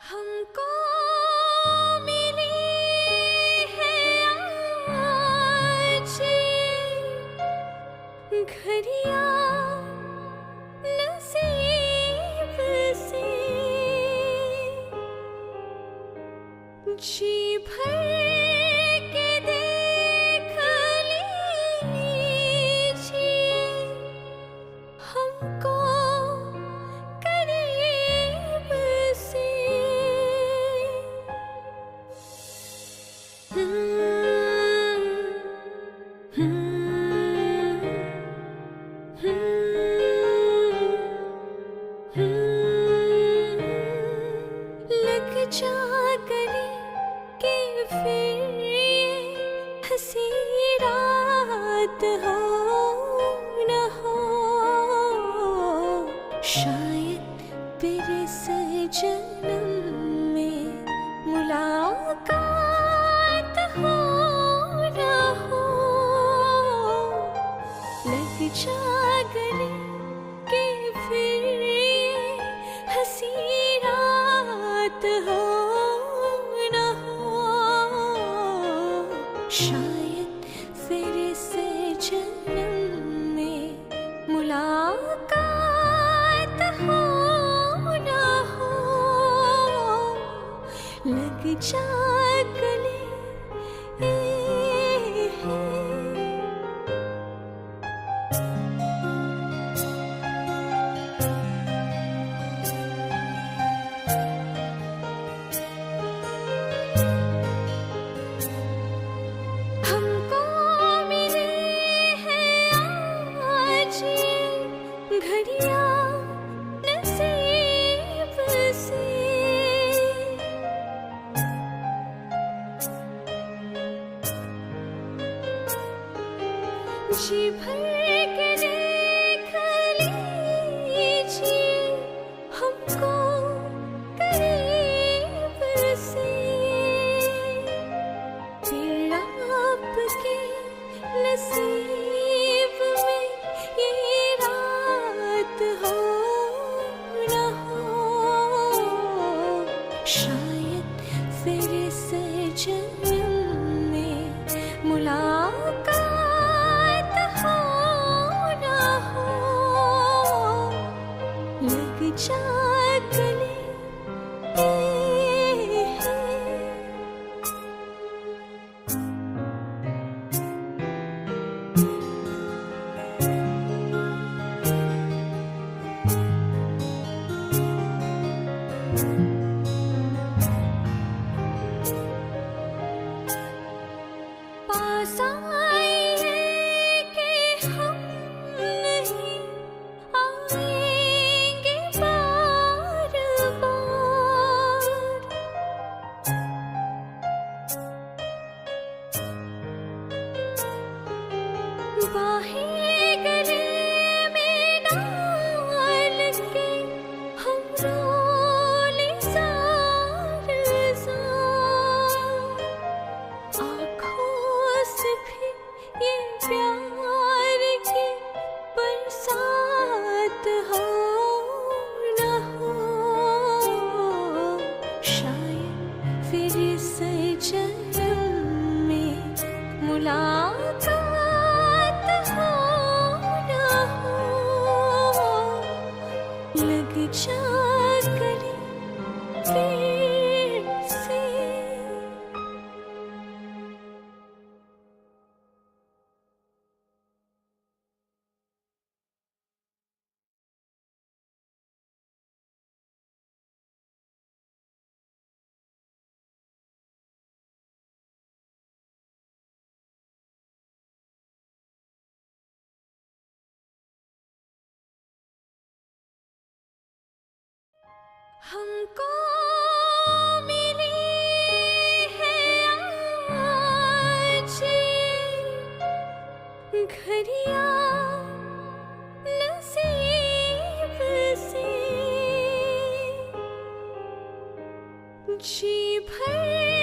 हमको मिली है आज घड़ियां नसीब से, जी भर के देख लीजिए हमको करीब से। लग जा गले के फिर ये हंसी रात हो न हो, शायद फिर इस जन्म में मुलाकात हो न हो। लग जा गले के फिर ये हंसी रात हो न हो, शायद फिर इस जन्म में मुलाकात हो न हो। लग जा गले हमको मिले हैं आज घड़ियां नसीब से, जी भर के देख लीजिए हमको करीब से। फिर आपके नसीब में ये रात हो न हो, शायद फिर इस जन्म में मुलाकात हो न हो। लग जा गले पास आइए कि हम नहीं आएंगे बार बार। बाहें गले में डाल के हम रोले ज़ार ज़ार। आँखों से भी ये प्यार की बरसात हो न हो, शायद फिर इस जन्म में मुलाकात हो न हो। लग जा गले फिर से। हमको मिली है आज घड़ियां नसीब से, जी भर